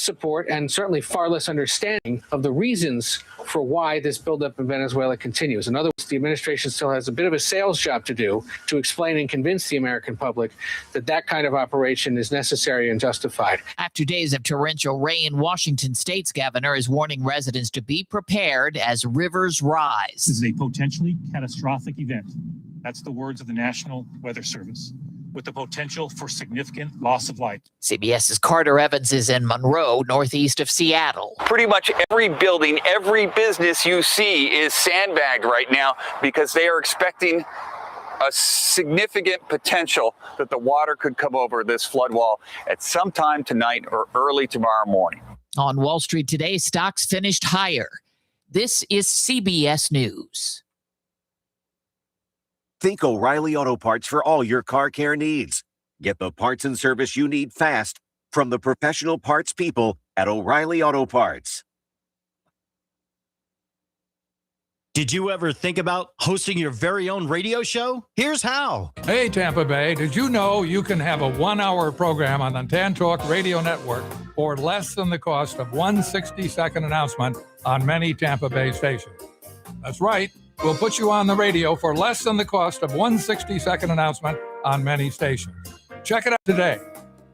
support and certainly far less understanding of the reasons for why this buildup in Venezuela continues. In other words, the administration still has a bit of a sales job to do to explain and convince the American public that that kind of operation is necessary and justified. After days of torrential rain, Washington State's governor is warning residents to be prepared as rivers rise. This is a potentially catastrophic event. That's the words of the National Weather Service, with the potential for significant loss of life. CBS's Carter Evans is in Monroe, northeast of Seattle. Pretty much every building, every business you see is sandbagged right now because they are expecting a significant potential that the water could come over this flood wall at some time tonight or early tomorrow morning. On Wall Street today, stocks finished higher. This is CBS News. Think O'Reilly Auto Parts for all your car care needs. Get the parts and service you need fast from the professional parts people at O'Reilly Auto Parts. Did you ever think about hosting your very own radio show? Here's how. Hey, Tampa Bay, did you know you can have a 1-hour program on the TAN Talk Radio Network for less than the cost of one 60-second announcement on many Tampa Bay stations? That's right. We'll put you on the radio for less than the cost of one 60-second announcement on many stations. Check it out today.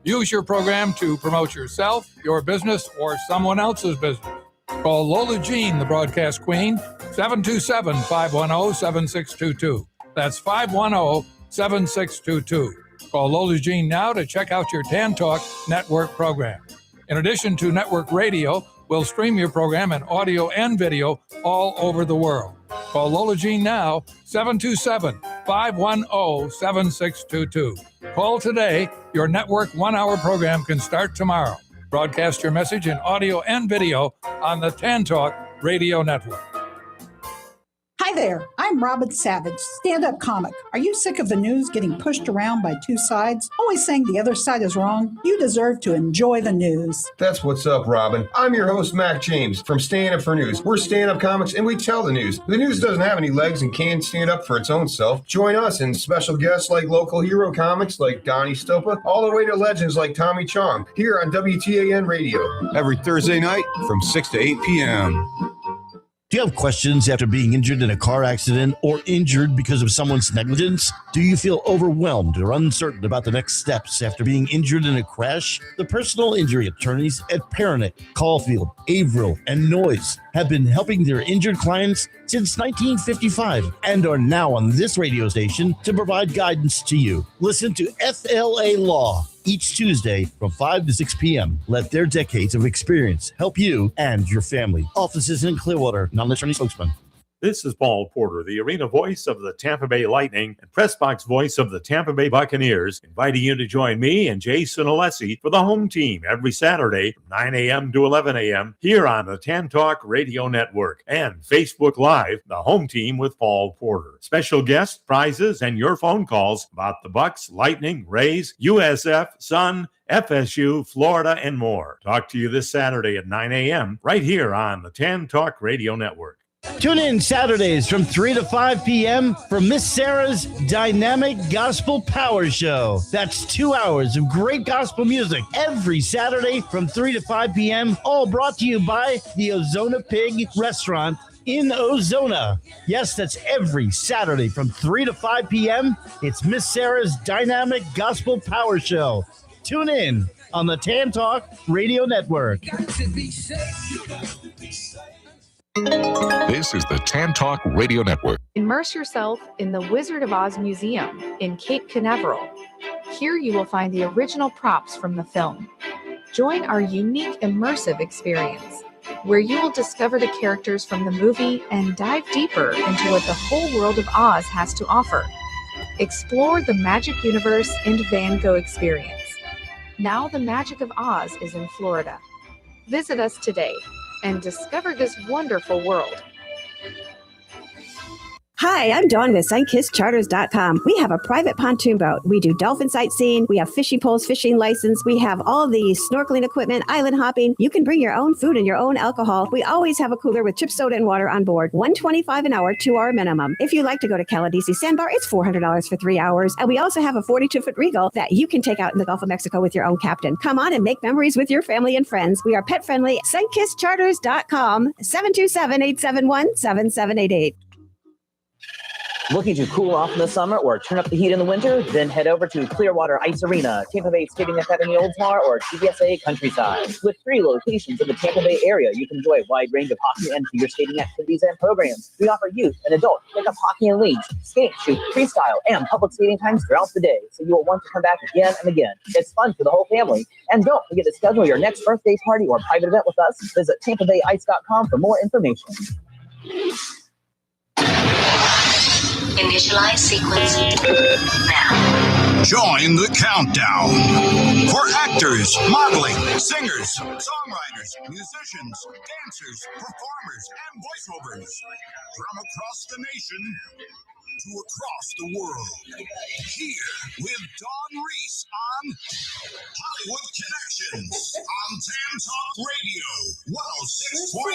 Use your program to promote yourself, your business, or someone else's business. Call Lola Jean, the broadcast queen, 727-510-7622. That's 510-7622. Call Lola Jean now to check out your TAN Talk Network program. In addition to network radio, we'll stream your program in audio and video all over the world. Call Lola Jean now, 727-510-7622. Call today. Your network 1-hour program can start tomorrow. Broadcast your message in audio and video on the TAN Talk Radio Network. Hi there, I'm Robin Savage, stand-up comic. Are you sick of the news getting pushed around by two sides, always saying the other side is wrong? You deserve to enjoy the news. That's what's up, Robin. I'm your host, Mac James, from Stand Up for News. We're stand-up comics, and we tell the news. The news doesn't have any legs and can't stand up for its own self. Join us and special guests like local hero comics like Donnie Stopa, all the way to legends like Tommy Chong, here on WTAN Radio. Every Thursday night from 6 to 8 p.m. Do you have questions after being injured in a car accident or injured because of someone's negligence? Do you feel overwhelmed or uncertain about the next steps after being injured in a crash? The personal injury attorneys at Peronic, Caulfield, Averill, and Noyes have been helping their injured clients since 1955 and are now on this radio station to provide guidance to you. Listen to FLA Law each Tuesday from 5 to 6 p.m. Let their decades of experience help you and your family. Offices in Clearwater, non-attorney spokesman. This is Paul Porter, the arena voice of the Tampa Bay Lightning and press box voice of the Tampa Bay Buccaneers, inviting you to join me and Jason Alessi for the home team every Saturday from 9 a.m. to 11 a.m. here on the TAN Talk Radio Network and Facebook Live, the home team with Paul Porter. Special guests, prizes, and your phone calls about the Bucs, Lightning, Rays, USF, Sun, FSU, Florida, and more. Talk to you this Saturday at 9 a.m. right here on the TAN Talk Radio Network. Tune in Saturdays from 3 to 5 p.m. for Miss Sarah's Dynamic Gospel Power Show. That's 2 hours of great gospel music every Saturday from 3 to 5 p.m. All brought to you by the Ozona Pig Restaurant in Ozona. Yes, that's every Saturday from 3 to 5 p.m. It's Miss Sarah's Dynamic Gospel Power Show. Tune in on the TAN Talk Radio Network. This is the TAN Talk Radio Network. Immerse yourself in the Wizard of Oz Museum in Cape Canaveral. Here you will find the original props from the film. Join our unique immersive experience, where you will discover the characters from the movie and dive deeper into what the whole world of Oz has to offer. Explore the magic universe and Van Gogh experience. Now the magic of Oz is in Florida. Visit us today and discover this wonderful world. Hi, I'm Dawn with SunkissCharters.com. We have a private pontoon boat. We do dolphin sightseeing. We have fishing poles, fishing license. We have all the snorkeling equipment, island hopping. You can bring your own food and your own alcohol. We always have a cooler with chip soda and water on board. $125 an hour, 2 hour minimum. If you'd like to go to Caladisi Sandbar, it's $400 for 3 hours. And we also have a 42-foot Regal that you can take out in the Gulf of Mexico with your own captain. Come on and make memories with your family and friends. We are pet friendly. SunkissCharters.com, 727-871-7788. Looking to cool off in the summer or turn up the heat in the winter? Then head over to Clearwater Ice Arena, Tampa Bay Skating Academy Oldsmar, or TBSA Countryside. With 3 locations in the Tampa Bay area, you can enjoy a wide range of hockey and figure skating activities and programs. We offer youth and adult pickup hockey and leagues, skate, shoot, freestyle, and public skating times throughout the day, so you will want to come back again and again. It's fun for the whole family. And don't forget to schedule your next birthday party or private event with us. Visit TampaBayIce.com for more information. Initialize sequence now. Join the countdown for actors, modeling, singers, songwriters, musicians, dancers, performers, and voiceovers from across the nation to across the world. Here with Dawn Reese on Hollywood Connections on Tan Talk Radio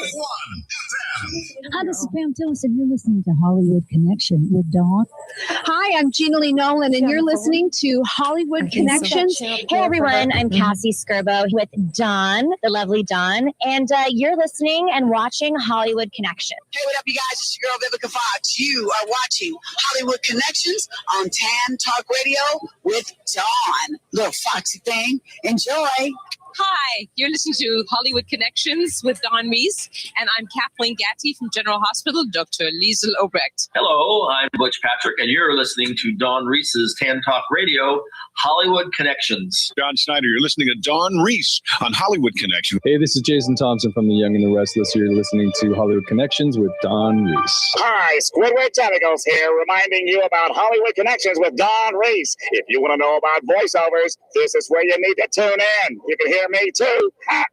106.1 FM. Hi, this is Pam Tillis, and you're listening to Hollywood Connection with Dawn. Hi, I'm Gina Lee Nolan, and you're listening to Hollywood Connections. Hey, everyone. I'm Cassie Skirbo with Dawn, the lovely Dawn, and you're listening and watching Hollywood Connection. Hey, what up, you guys? It's your girl, Vivica Fox. You are watching Hollywood Connections on Tan Talk Radio with Dawn. Little foxy thing. Enjoy. Hi, you're listening to Hollywood Connections with Dawn Reese, and I'm Kathleen Gatty from General Hospital, Dr. Liesel Obrecht. Hello, I'm Butch Patrick, and you're listening to Dawn Reese's Tan Talk Radio, Hollywood Connections. John Snyder, you're listening to Dawn Reese on Hollywood Connection. Hey, this is Jason Thompson from The Young and the Restless. You're listening to Hollywood Connections with Dawn Reese. Hi, Squidward Tentacles here, reminding you about Hollywood Connections with Dawn Reese. If you want to know about voiceovers, this is where you need to tune in. You can hear me too. Have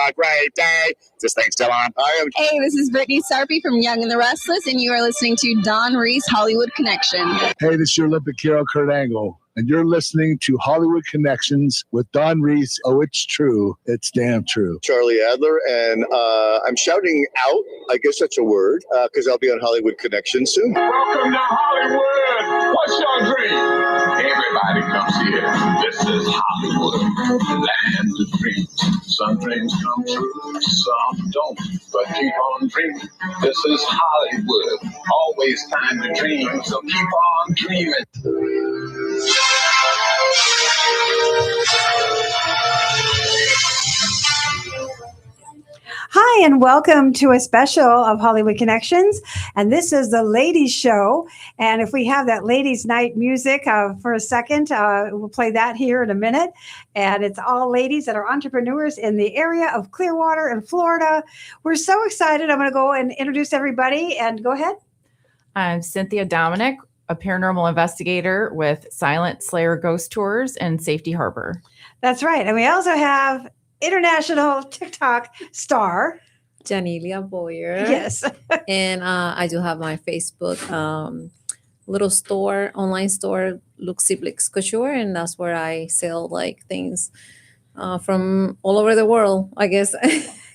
a great day. Is this thing still on? Hey, this is Brittany Sarpy from Young and the Restless, and you are listening to Dawn Reese Hollywood Connection. Hey, this is your Olympic hero, Kurt Angle, and you're listening to Hollywood Connections with Dawn Reese. Oh, it's true. It's damn true. Charlie Adler, and I'm shouting out, I guess that's a word, because I'll be on Hollywood Connections soon. Welcome to Hollywood. What's your dream? Everybody comes here. This is Hollywood, land of dreams. Some dreams come true, some don't, but keep on dreaming. This is Hollywood, always time to dream, so keep on dreaming. Hi, and welcome to a special of Hollywood Connections. And this is the ladies' show. And if we have that ladies' night music for a second, we'll play that here in a minute. And it's all ladies that are entrepreneurs in the area of Clearwater and Florida. We're so excited. I'm going to go and introduce everybody. And go ahead. I'm Cynthia Dominic, a paranormal investigator with Silent Slayer Ghost Tours and Safety Harbor. That's right. And we also have international TikTok star Janelia Boyer. Yes. And I do have my Facebook little store, online store, Luxy Blix Couture, and that's where I sell like things from all over the world, I guess.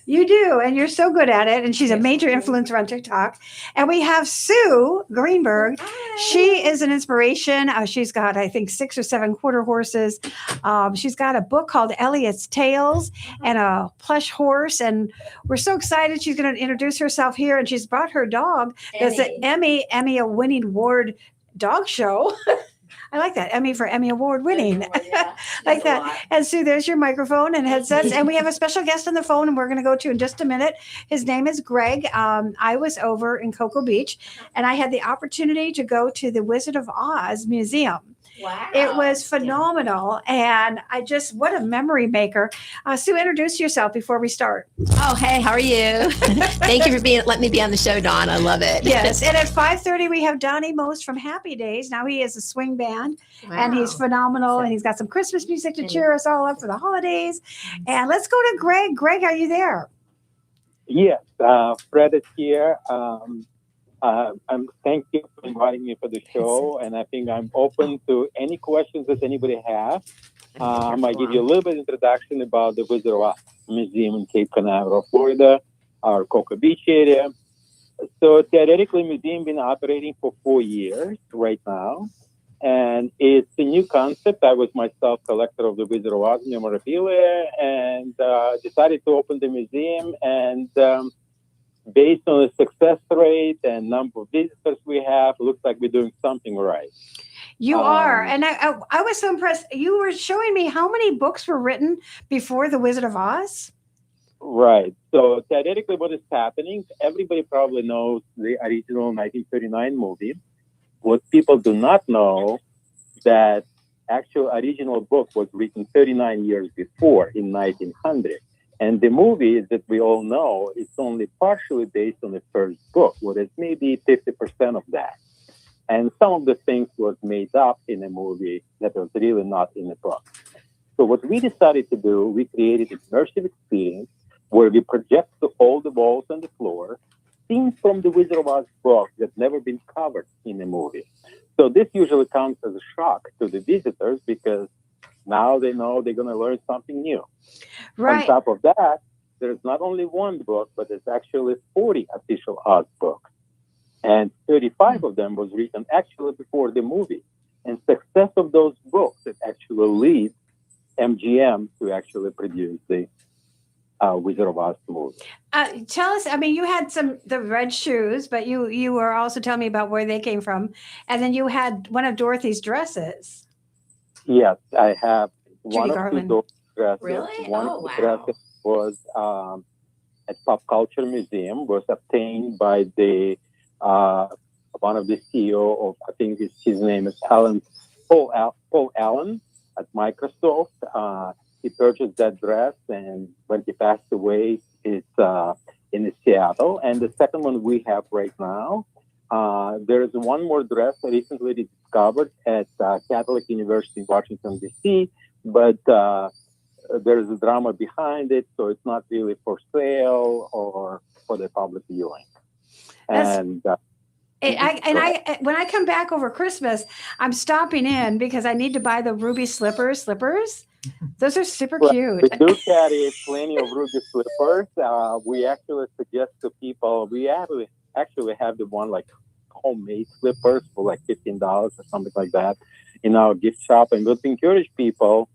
You do, and you're so good at it. And she's a major influencer on TikTok. And we have Sue Greenberg. She is an inspiration. She's got, I think, 6 or 7 quarter horses. She's got a book called Elliot's Tales and a plush horse. And we're so excited. She's going to introduce herself here. And she's brought her dog. That's an Emmy winning award dog show. I like that. Emmy for Emmy Award winning. Like that. And Sue, there's your microphone and headsets. And we have a special guest on the phone, and we're going to go to in just a minute. His name is Greg. I was over in Cocoa Beach, and I had the opportunity to go to the Wizard of Oz Museum. Wow. It was phenomenal. And what a memory maker. Sue, introduce yourself before we start. Oh, hey, how are you? Thank you for letting me be on the show, Dawn. I love it. Yes. And at 5:30, we have Donnie Most from Happy Days. Now he has a swing band, and he's phenomenal. And he's got some Christmas music to cheer us all up for the holidays. And let's go to Greg. Greg, are you there? Yes. Fred is here. Thank you for inviting me for the show, and I think I'm open to any questions that anybody has. I might give you a little bit of introduction about the Wizard of Oz Museum in Cape Canaveral, Florida, our Cocoa Beach area. So theoretically, museum been operating for 4 years right now, and it's a new concept. I was myself collector of the Wizard of Oz memorabilia, and decided to open the museum. And based on the success rate and number of visitors we have, looks like we're doing something right. You are, and I was so impressed. You were showing me how many books were written before The Wizard of Oz. Right. So theoretically, what is happening? Everybody probably knows the original 1939 movie. What people do not know that actual original book was written 39 years before, in 1900. And the movie that we all know is only partially based on the first book, whereas maybe 50% of that. And some of the things was made up in a movie that was really not in the book. So what we decided to do, we created an immersive experience where we project to all the walls and the floor scenes from the Wizard of Oz book that never been covered in a movie. So this usually comes as a shock to the visitors because now they know they're going to learn something new. Right. On top of that, there's not only one book, but there's actually 40 official Oz books. And 35 of them was written actually before the movie. And success of those books that actually lead MGM to actually produce the Wizard of Oz movie. Tell us, I mean, you had the red shoes, but you were also telling me about where they came from. And then you had one of Dorothy's dresses. Yes, I have one Judy of Garland. two dresses. Really? One of the dresses was at Pop Culture Museum, was obtained by the one of the CEO of, I think his name is Paul Allen at Microsoft. He purchased that dress, and when he passed away, it's in Seattle. And the second one we have right now, there is one more dress recently discovered at Catholic University in Washington, D.C., but there is a drama behind it, so it's not really for sale or for the public viewing. And when I come back over Christmas, I'm stopping in because I need to buy the ruby slippers. Those are super cute. We do carry plenty of ruby slippers. We actually suggest to people, we actually have the one like homemade slippers for like $15 or something like that in our gift shop. And we'll encourage people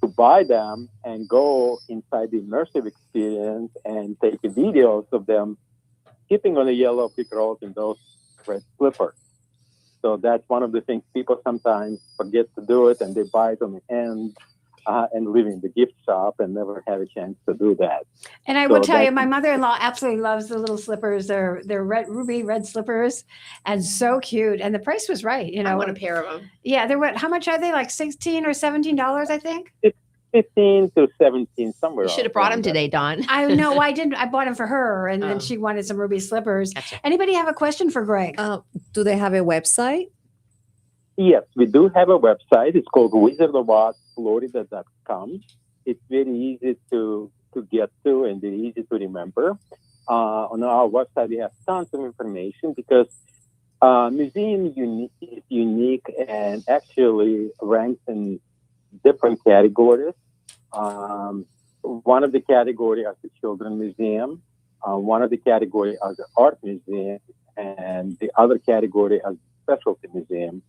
to buy them and go inside the immersive experience and take videos of them skipping on the yellow brick road in those red slippers. So that's one of the things people sometimes forget to do it, and they buy it on the end and live in the gift shop and never have a chance to do that. And I will tell you, my mother-in-law absolutely loves the little slippers. They're ruby red slippers, and so cute. And the price was right. You know, I want a pair of them. Yeah, they're how much are they? Like $16 or $17, I think. 15 to 17 somewhere. You should have brought them today, Dawn. I know. I didn't. I bought them for her, and then she wanted some ruby slippers. Gotcha. Anybody have a question for Greg? Do they have a website? Yes, we do have a website. It's called wizardofozflorida.com. It's very easy to get to and very easy to remember. On our website, we have tons of information because museum is unique and actually ranks in different categories. One of the categories is the Children's Museum. One of the categories is the Art Museum, and the other category is the Specialty Museum.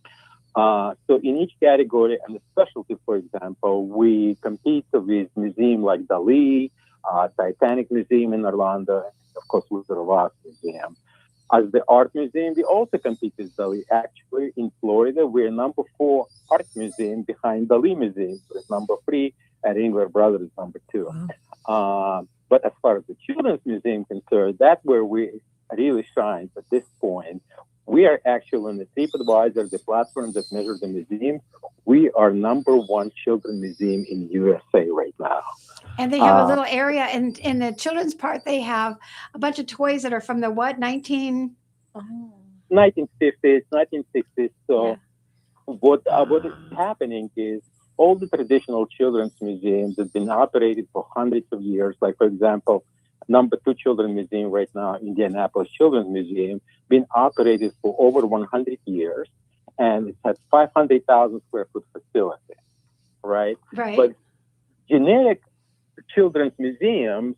So in each category and the specialty, for example, we compete with museums like Dade, Titanic Museum in Orlando, and of course, Wizard of Oz Museum. As the Art Museum, we also compete with Dade. Actually, in Florida, we're number 4 art museum behind Dade Museum, with number 3, and Ingler Brothers is number 2. Wow. But as far as the Children's Museum is concerned, that's where we really shine at this point. We are actually on the TripAdvisor, the platform that measures the museum. We are number 1 children's museum in USA right now. And they have a little area in the children's part. They have a bunch of toys that are from the what, 1950s, 1960s. So what is happening is all the traditional children's museums have been operated for hundreds of years. Like, for example, number 2 children's museum right now, Indianapolis Children's Museum, been operated for over 100 years, and it's a 500,000 square foot facility, right? Right. But generic children's museums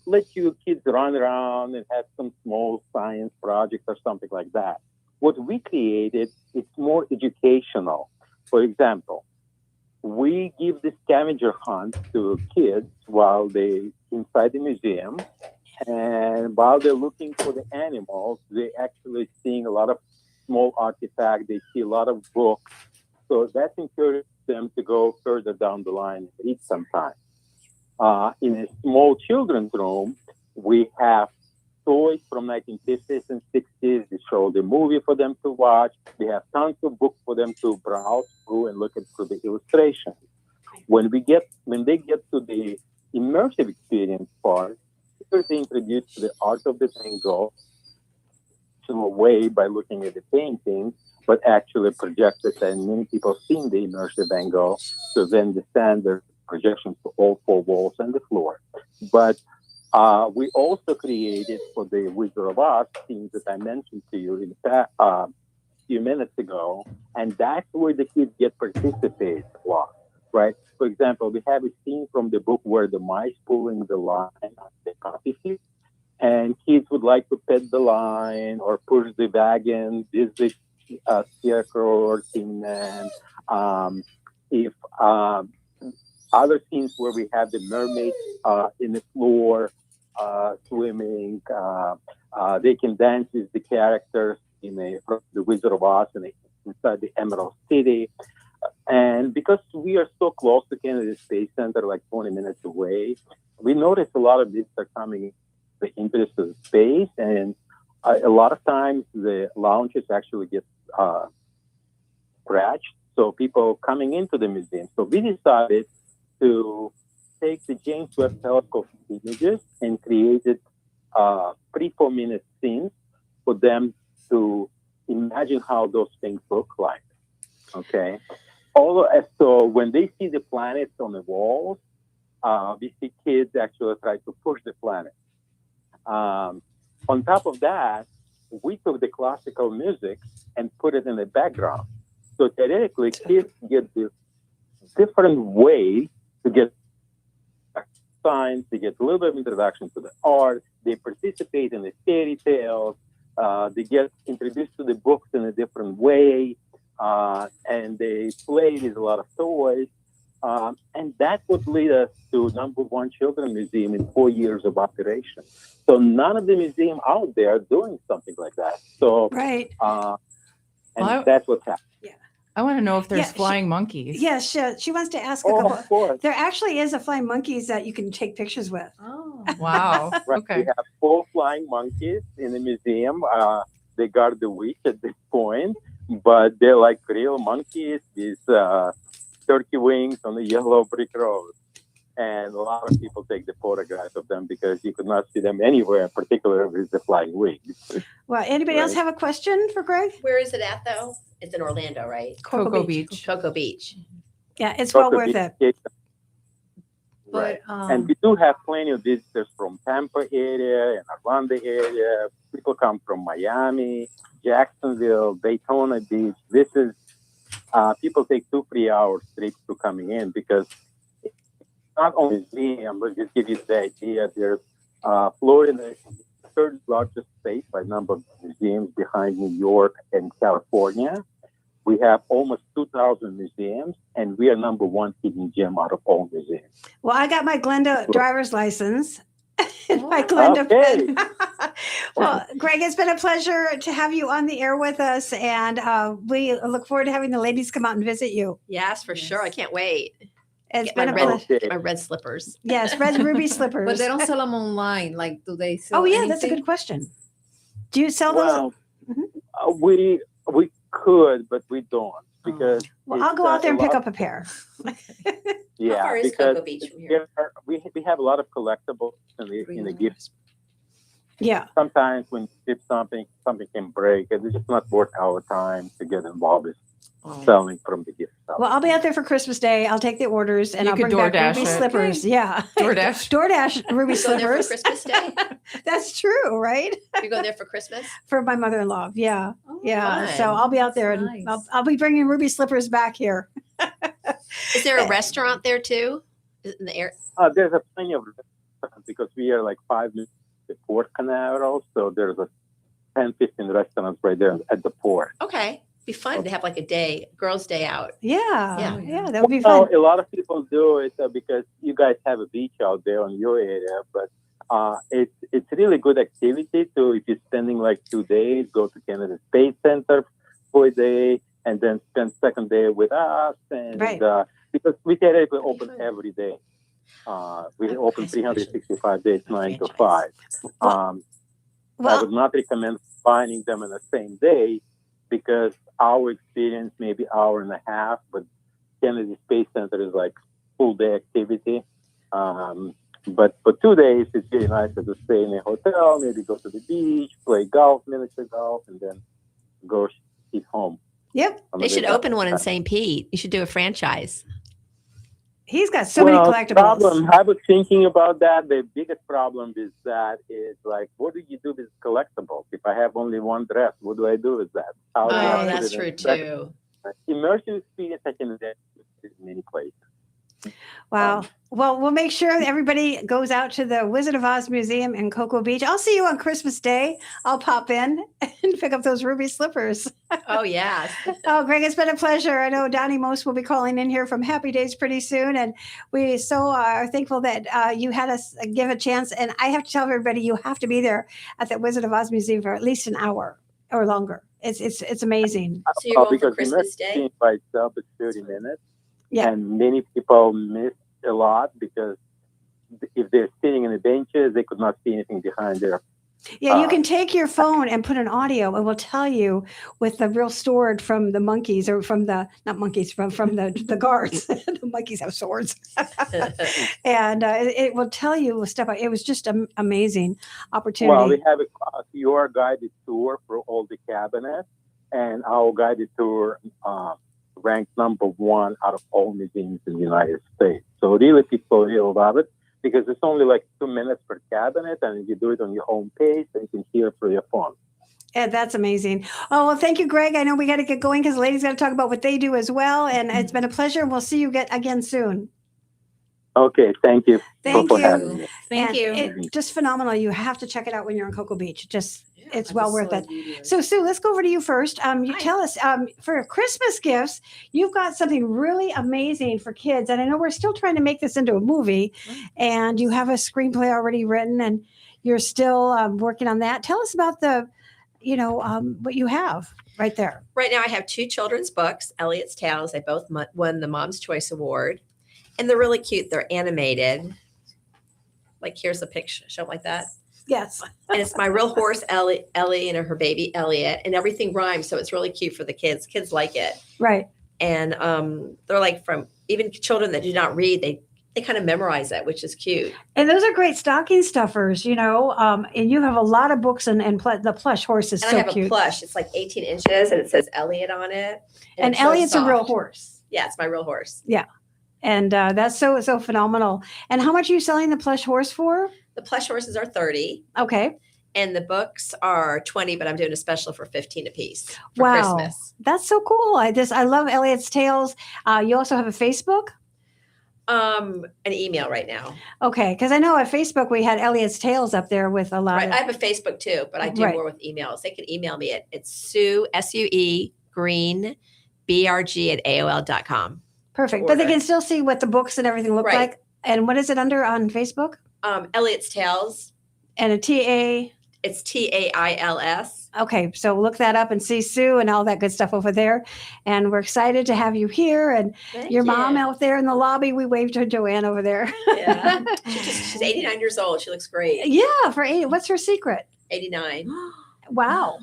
let you kids run around and have some small science project or something like that. What we created, it's more educational. For example, we give the scavenger hunt to kids while they inside the museum, and while they're looking for the animals, they actually seeing a lot of small artifacts. They see a lot of books, so that encourages them to go further down the line and read sometime. In a small children's room, we have toys from 1950s and 60s. We show the movie for them to watch. We have tons of books for them to browse through and look through the illustrations. When they get to the immersive experience part, they're introduced to the art of the Van Gogh in a way by looking at the painting, but actually projected, and many people seen the immersive Van Gogh, so then the standard projections to all 4 walls and the floor. But we also created for the Wizard of Oz scenes that I mentioned to you in a few minutes ago, and that's where the kids get participate a lot, right? For example, we have a scene from the book where the mice pulling the line on the coffee field, and kids would like to pet the line or push the wagon, visit Scarecrow or Tin Man. If other scenes where we have the mermaids in the floor swimming, they can dance with the characters in the Wizard of Oz and inside the Emerald City. And because we are so close to Kennedy Space Center, like 20 minutes away, we notice a lot of these are coming into the space, and a lot of times the lounges actually get scratched. So people coming into the museum. So we decided to take the James Webb Telescope images and created 3-4 minute scenes for them to imagine how those things look like. Okay. So when they see the planets on the walls, we see kids actually try to push the planet. On top of that, we took the classical music and put it in the background. So theoretically, kids get this different way to get science, they get a little bit of introduction to the art, they participate in the fairy tales, they get introduced to the books in a different way, and they play with a lot of toys. And that would lead us to #1 Children's Museum in 4 years of operation. So none of the museums out there are doing something like that. So, right. That's what's happening. I want to know if there's flying monkeys. Yes, she wants to ask a couple. Of course. There actually is a flying monkeys that you can take pictures with. Oh, wow. Right. Okay. We have 4 flying monkeys in the museum. They guard the witch at this point, but they're like real monkeys with turkey wings on the yellow brick road. And a lot of people take the photographs of them because you could not see them anywhere, particularly with the flying wings. Well, anybody else have a question for Greg? Where is it at, though? It's in Orlando, right? Cocoa Beach. Cocoa Beach. Yeah, it's well worth it. Right. But, and we do have plenty of visitors from Tampa area and Orlando area. People come from Miami, Jacksonville, Daytona Beach. This is people take 2-3 hours trips to coming in because it's not only museum, but just give you the idea. There's Florida, the 3rd largest state by number of museums behind New York and California. We have almost 2,000 museums, and we are #1 hidden gem out of all museums. Well, I got my Glenda driver's license and my Glenda pen. Well, Greg, it's been a pleasure to have you on the air with us, and we look forward to having the ladies come out and visit you. Yes, for sure. I can't wait. It's Get been my a red, pleasure. my red slippers. Yes, red ruby slippers. But they don't sell them online. Like, do they sell Oh, yeah, that's a anything? good question. Do you sell those? Well, we could, but we don't because. Well, I'll go out there and pick up a pair. Yeah, How far is because Cocoa Beach from here? we have a lot of collectibles in the gift. Yeah. Sometimes when you give something can break, and it's just not worth our time to get involved with selling from the gift shop. Well, I'll be out there for Christmas Day. I'll take the orders and You I'll could bring back DoorDash ruby it. slippers. Yeah. DoorDash ruby You go there for slippers. Christmas Day? That's true, right? You go there for Christmas? For my mother-in-law. Yeah. Yeah. fun. So I'll be out there and I'll be bringing ruby slippers back here. Is there a restaurant there too? Is it in the air? There's a plenty of restaurants because we are like 5 minutes to Port Canaveral. So there's a 10, 15 restaurants right there at the port. Okay. Be fun to have like a day, girls' day out. Yeah. Yeah. That would be fun. Well, a lot of people do it because you guys have a beach out there in your area, but it's really good activity to, if you're spending like 2 days, go to Kennedy Space Center for a day and then spend second day with us. And because we theoretically open every day. We open 365 days, 9 to 5. I would not recommend finding them in the same day because our experience maybe hour and a half, but Kennedy Space Center is like full day activity. But for 2 days, it's really nice to stay in a hotel, maybe go to the beach, play golf, miniature golf, and then go eat home. Yep. They should open one in St. Pete. You should do a franchise. He's got so many collectibles. I was thinking about that. The biggest problem is that is like, what do you do with collectibles? If I have only one dress, what do I do with that? That's true too. Immersive experience I can get in many places. Wow. Well, we'll make sure that everybody goes out to the Wizard of Oz Museum in Cocoa Beach. I'll see you on Christmas Day. I'll pop in and pick up those ruby slippers. Oh, yeah. Oh, Greg, it's been a pleasure. I know Donnie Most will be calling in here from Happy Days pretty soon. And we so are thankful that you had us give a chance. And I have to tell everybody, you have to be there at the Wizard of Oz Museum for at least an hour or longer. It's amazing. So you're going for Christmas Day? By itself is 30 minutes. Yeah. And many people miss a lot because if they're sitting in the benches, they could not see anything behind there. Yeah, you can take your phone and put an audio and we'll tell you with the real sword from the monkeys or from the, not monkeys, from the guards. The monkeys have swords. And it will tell you step by. It was just an amazing opportunity. Well, we have your guided tour for all the cabinets and our guided tour ranked number 1 out of all museums in the United States. So really people really love it because it's only like 2 minutes per cabinet and you do it on your own pace and you can hear through your phone. And that's amazing. Oh, well, thank you, Greg. I know we got to get going because the ladies got to talk about what they do as well. And it's been a pleasure. We'll see you again soon. Okay, thank you. Thank for you. having me. Thank you. It's just phenomenal. You have to check it out when you're in Cocoa Beach. It's well worth it. So, Sue, let's go over to you first. You tell us for Christmas gifts, you've got something really amazing for kids. And I know we're still trying to make this into a movie, and you have a screenplay already written, and you're still working on that. Tell us about what you have right there. Right now, I have 2 children's books, Elliot's Tales. They both won the Mom's Choice Award, and they're really cute. They're animated. Like here's a picture, show them like that. Yes. And it's my real horse, Ellie, and her baby, Elliot, and everything rhymes. So it's really cute for the kids. Kids like it. Right. And they're like from even children that do not read, they kind of memorize it, which is cute. And those are great stocking stuffers, and you have a lot of books and the plush horse is and so I have cute. a plush. It's like 18 inches and it says Elliot on it. And it's so Elliot's a real soft. horse. Yeah, it's my real horse. Yeah. And that's so phenomenal. And how much are you selling the plush horse for? The plush horses are $30. Okay. And the books are $20, but I'm doing a special for $15 a piece for Wow. Christmas. That's so cool. I love Elliot's Tales. You also have a Facebook? An email right now. Okay, because I know at Facebook we had Elliot's Tales up there with a lot Right. of. I have a Facebook too, but I do Right. more with emails. They can email me it's Sue, SUE, Green, BRG at AOL.com. Perfect. But they can still see what the books and everything look Right. like. And what is it under on Facebook? Elliot's Tales. And a TA. It's TAILS. Okay, so look that up and see Sue and all that good stuff over there. And we're excited to have you here and Thank your you. mom out there in the lobby. We waved to Joanne over there. Yeah. She's 89 years old. She looks great. Yeah, for 80. What's her secret? 89. Wow.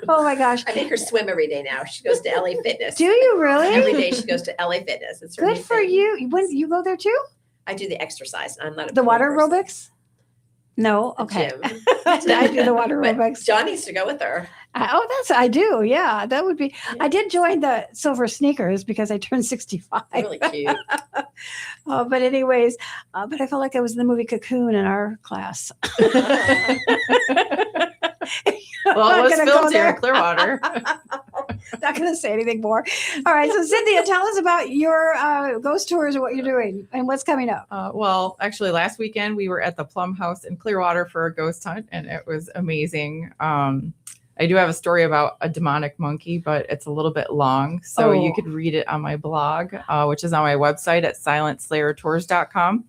Oh my gosh. I make her swim every day now. She goes to LA Fitness. Do you really? Every day she goes to LA Fitness. It's her Good new for thing. you. When you go there too? I do the exercise. I'm not a The pool water person. aerobics? No. Okay. Gym. I do the water But aerobics. John needs to go with her. I do. Yeah, that would be. I did join the silver sneakers because I turned 65. Really cute. But anyways, but I felt like I was in the movie Cocoon in our class. Well, it was filmed here in Clearwater. Not going to say anything more. All right. So, Cynthia, tell us about your ghost tours and what you're doing and what's coming up. Well, actually, last weekend we were at the Plum House in Clearwater for a ghost hunt, and it was amazing. I do have a story about a demonic monkey, but it's a little bit long. So you could read it on my blog, which is on my website at silentslayertours.com.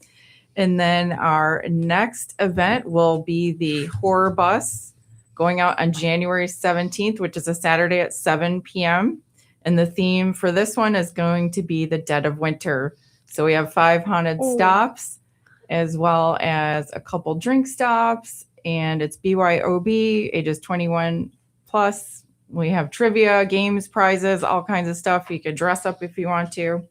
And then our next event will be the Horror Bus going out on January 17th, which is a Saturday at 7 p.m. And the theme for this one is going to be the dead of winter. So we have 5 haunted stops, as well as a couple drink stops, and it's BYOB, ages 21 plus. We have trivia, games, prizes, all kinds of stuff. You could dress up if you want to,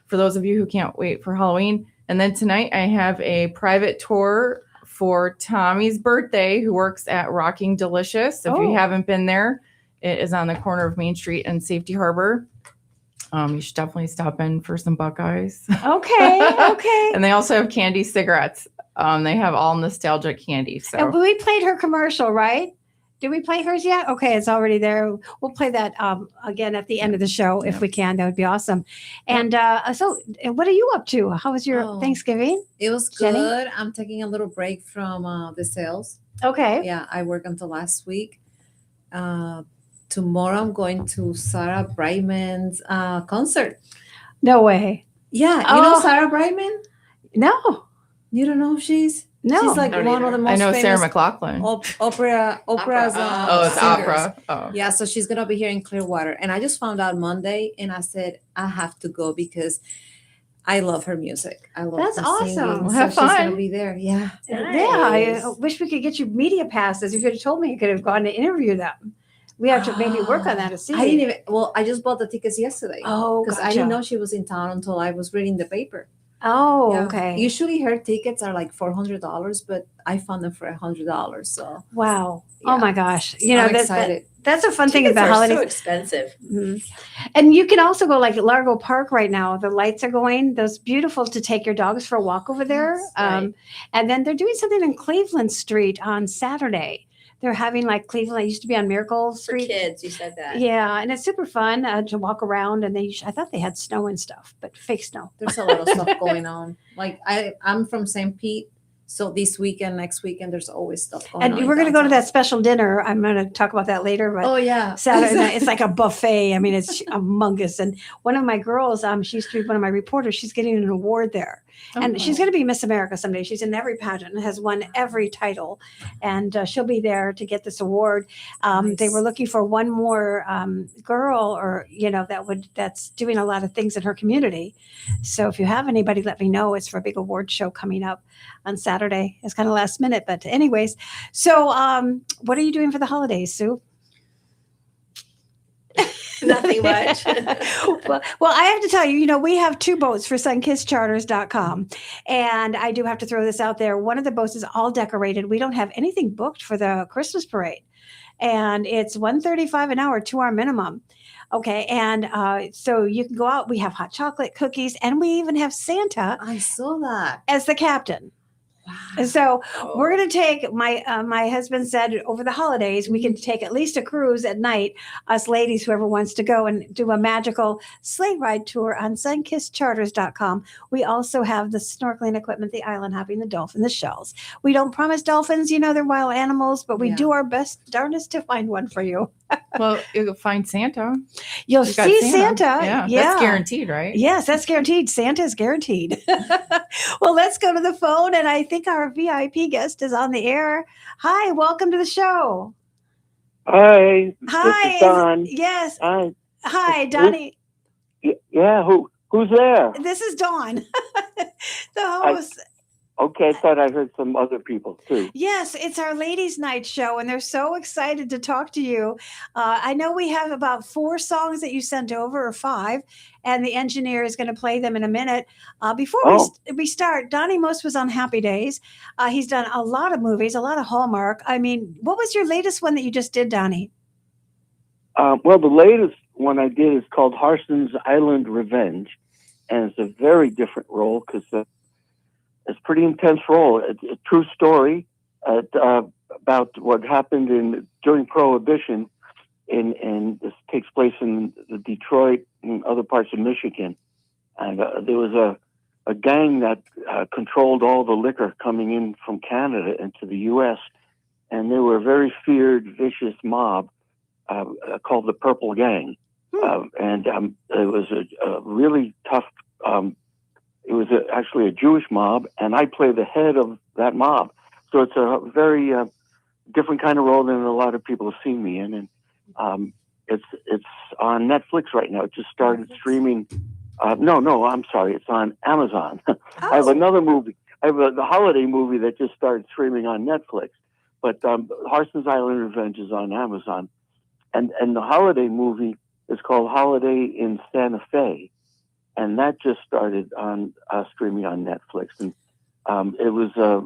for those of you who can't wait for Halloween. And then tonight I have a private tour for Tommy's birthday, who works at Rocking Delicious. If you haven't been there, it is on the corner of Main Street and Safety Harbor. You should definitely stop in for some Buckeyes. Okay. And they also have candy cigarettes. They have all nostalgic candy. So And we played her commercial, right? Did we play hers yet? Okay, it's already there. We'll play that again at the end of the show if we can. That would be awesome. And so what are you up to? How was your Thanksgiving? It was Jenny? good. I'm taking a little break from the sales. Okay. Yeah, I worked until last week. Tomorrow I'm going to Sarah Brightman's concert. No way. Yeah, you know Sarah Brightman? No. You don't know who she's? No. She's like one of the most I know famous Sarah McLachlan. Opera's it's singers. opera. Oh. Yeah, so she's gonna be here in Clearwater, and I just found out Monday, and I said I have to go because I love her music. I love. That's her awesome. singing. Well, So have she's gonna fun. be there. Yeah. Yeah, I wish we could get you media passes. If you had told me, you could have gone to interview them. We have to maybe work on that to see. I didn't even. Well, I just bought the tickets yesterday. Oh, because I gotcha. didn't know she was in town until I was reading the paper. Oh, Yeah. okay. Usually her tickets are like $400, but I found them for $100. So Wow. Yeah. Oh my gosh. You know, I'm excited. that's a fun thing Tickets about are holidays. so expensive. Mhm. And you can also go like Largo Park right now. The lights are going. Those beautiful to take your dogs for a walk over there. Yes, right. And then they're doing something in Cleveland Street on Saturday. They're having like Cleveland. It used to be on Miracle For Street. kids, you said that. Yeah, and it's super fun to walk around. And I thought they had snow and stuff, but fake snow. there's a lot of stuff going on. Like I'm from St. Pete, so this weekend, next weekend, there's always stuff going on. And we're going to go to that special dinner. I'm going to talk about that later. But Oh yeah, Saturday night, it's like a buffet. I mean, it's humongous. And one of my girls, she used to be one of my reporters. She's getting an award there. And she's going to be Miss America someday. She's in every pageant and has won every title. And she'll be there to get this award. They were looking for one more girl or, that's doing a lot of things in her community. So if you have anybody, let me know. It's for a big award show coming up on Saturday. It's kind of last minute. But anyways, so what are you doing for the holidays, Sue? Nothing much. well, I have to tell you, we have 2 boats for sunkisscharters.com. And I do have to throw this out there. One of the boats is all decorated. We don't have anything booked for the Christmas parade. And it's $135 an hour, 2-hour minimum. Okay. And so you can go out. We have hot chocolate, cookies, and we even have Santa. I saw that. As the captain. And so we're going to take my husband said over the holidays, we can take at least a cruise at night, us ladies, whoever wants to go and do a magical sleigh ride tour on sunkisscharters.com. We also have the snorkeling equipment, the island hopping, the dolphin, the shells. We don't promise dolphins, they're wild animals, but we do our best darnest to find one for you. Well, you'll find Santa. You'll You got see Santa. Yeah, Yeah. that's guaranteed, right? Yes, that's guaranteed. Santa is guaranteed. Well, let's go to the phone. And I think our VIP guest is on the air. Hi, welcome to the show. Hi. Hi. This is Don. Yes. Hi. Hi, Donnie. Yeah. Who's there? This is Dawn, the host. Okay, I thought I heard some other people too. Yes, it's our ladies' night show, and they're so excited to talk to you. I know we have about 4 songs that you sent over, or 5, and the engineer is going to play them in a minute. Before we start, Donnie Most was on Happy Days. He's done a lot of movies, a lot of Hallmark. I mean, what was your latest one that you just did, Donnie? Well, the latest one I did is called Harson's Island Revenge, and it's a very different role because it's a pretty intense role. It's a true story about what happened during Prohibition, and this takes place in the Detroit and other parts of Michigan. And there was a gang that controlled all the liquor coming in from Canada into the U.S., and they were a very feared, vicious mob called the Purple Gang. And it was a really tough, it was actually a Jewish mob, and I play the head of that mob. So it's a very different kind of role than a lot of people have seen me in. And it's on Netflix right now. It just started streaming. No, I'm sorry. It's on Amazon. I have another movie. I have the holiday movie that just started streaming on Netflix. But Harson's Island Revenge is on Amazon. And the holiday movie is called Holiday in Santa Fe. And that just started on streaming on Netflix. And it was a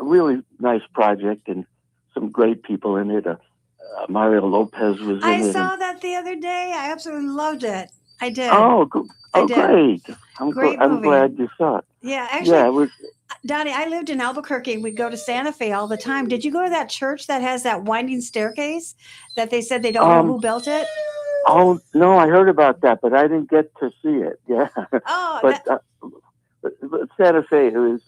really nice project and some great people in it. Mario Lopez was in it. I saw that the other day. I absolutely loved it. I did. Oh, I did. Great. Great I'm movie. glad you saw it. Yeah, actually, Yeah, it was. Donnie, I lived in Albuquerque. We'd go to Santa Fe all the time. Did you go to that church that has that winding staircase that they said they don't know who built it? Oh, no, I heard about that, but I didn't get to see it. Yeah. Oh, but Santa Fe, it was,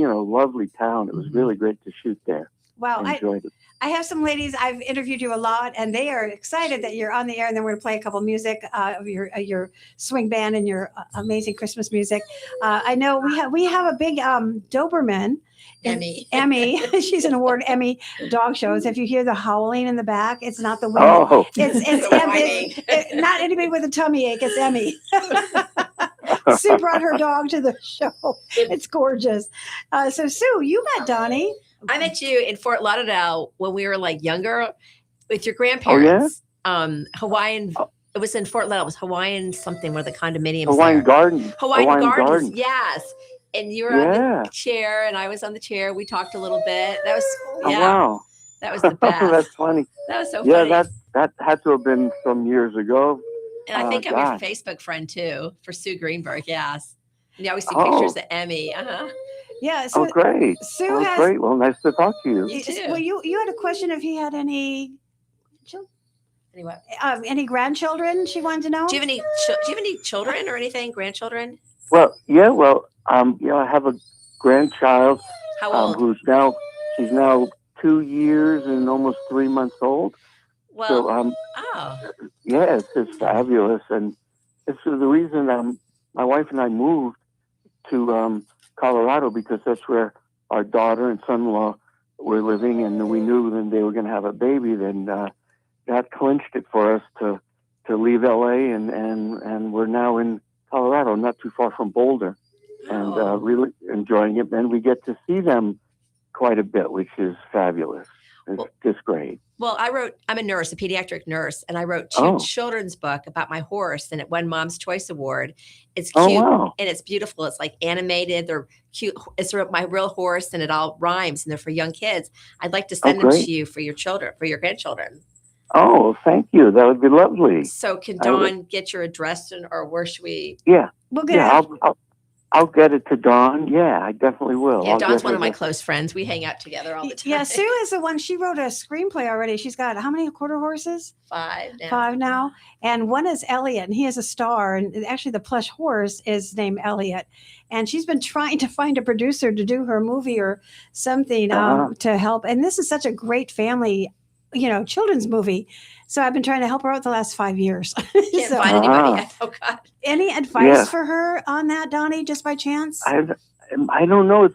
lovely town. It was really great to shoot there. Wow. I enjoyed it. I have some ladies, I've interviewed you a lot, and they are excited that you're on the air, and then we're going to play a couple music of your swing band and your amazing Christmas music. I know we have a big Doberman. Emmy. She's an award Emmy dog shows. If you hear the howling in the back, it's not the wind. Oh. It's Emmy. Not anybody with a tummy ache. It's Emmy. Sue brought her dog to the show. It's gorgeous. So Sue, you met Donnie. I met you in Fort Lauderdale when we were like younger with your grandparents. Oh, yeah? Hawaiian. It was in Fort Lauderdale. It was Hawaiian something where the condominiums. Hawaiian Gardens. Hawaiian Gardens. Yes. And you were on the Yeah. chair, and I was on the chair. We talked a little bit. That was Oh, wow. That was the best. That's funny. That was so Yeah, funny. that had to have been some years ago. And I think I'm gosh. your Facebook friend too for Sue Greenberg. Yes. And you always see Oh. pictures of Emmy. Uh-huh. Yeah. So Oh, great. Sue Oh, has. great. Well, nice to talk to you. You too. Well, you had a question if he had any Anyway, any grandchildren. She wanted to know. do you have any children or anything? Grandchildren? Well, yeah. Well, I have a grandchild How old? she's now 2 years and almost 3 months old. Well, So, yeah, it's fabulous, and it's the reason my wife and I moved to Colorado, because that's where our daughter and son-in-law were living, and we knew that they were going to have a baby. Then that clinched it for us to leave LA, and we're now in Colorado, not too far from Boulder, and really enjoying it. And we get to see them quite a bit, which is fabulous. It's just great. Well, I'm a nurse, a pediatric nurse, and I wrote two children's book about my horse, and it won Mom's Choice Award. It's cute wow. and it's beautiful. It's like animated. They're cute. It's my real horse, and it all rhymes, and they're for young kids. I'd like to send them great. to you for your children, for your grandchildren. Oh, thank you. That would be lovely. So can Dawn get your address, or where should we? Yeah. We'll get Yeah, I'll get it to Dawn. Yeah, I definitely will. Yeah, I'll Dawn's get one her of my to- close friends. We hang out together all the time. Yeah, Sue is the one. She wrote a screenplay already. She's got how many quarter horses? 5 now. 5 now. And one is Elliot, and he is a star. And actually, the plush horse is named Elliot. And she's been trying to find a producer to do her movie or something to help. And this is such a great family, children's movie. So I've been trying to help her out the last 5 years. Can't find anybody yet. Oh God. Any advice for her on that, Donnie, just by chance? I don't know.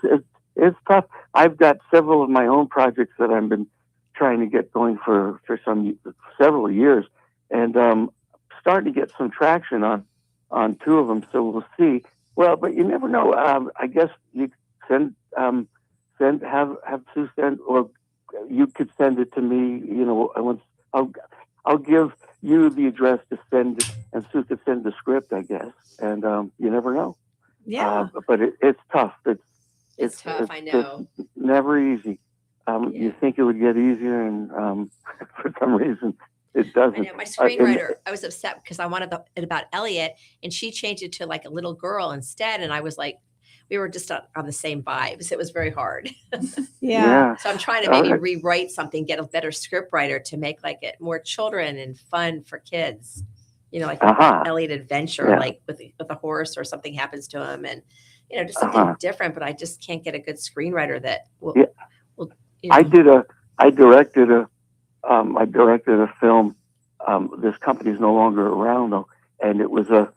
It's tough. I've got several of my own projects that I've been trying to get going for several years, and starting to get some traction on 2 of them. So we'll see. Well, but you never know. I guess you have Sue send, or you could send it to me. I'll give you the address to send, and Sue could send the script, I guess. And you never know. Yeah. But it's tough. It's tough. I know. It's never easy. You think it would get easier, and for some reason, It doesn't. I know my screenwriter. I was upset because I wanted it about Elliot, and she changed it to like a little girl instead. And I was like, we were just on the same vibes. It was very hard. Yeah. So I'm trying to maybe rewrite something, get a better script writer to make like it more children and fun for kids. You know, like Elliot adventure, like with a horse or something happens to him, and you know, just something different. But I just can't get a good screenwriter that will. Yeah. will you know. I directed a film. This company's no longer around though, and it was a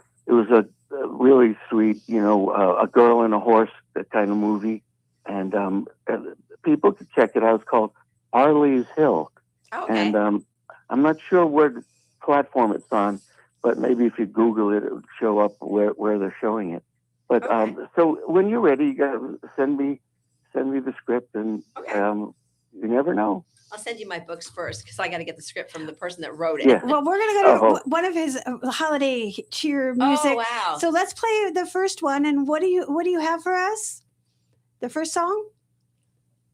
really sweet, you know, a girl and a horse, that kind of movie, and people could check it out. It's called Arley's Hill, and I'm not sure what platform it's on, but maybe if you Google it, it would show up where they're showing it. But so when you're ready, you gotta send me the script, and you never know. I'll send you my books first because I got to get the script from the person that wrote it. Yeah. Well, we're going to go to one of his holiday cheer music. Oh, wow. So let's play the first one. And what do you have for us? The first song?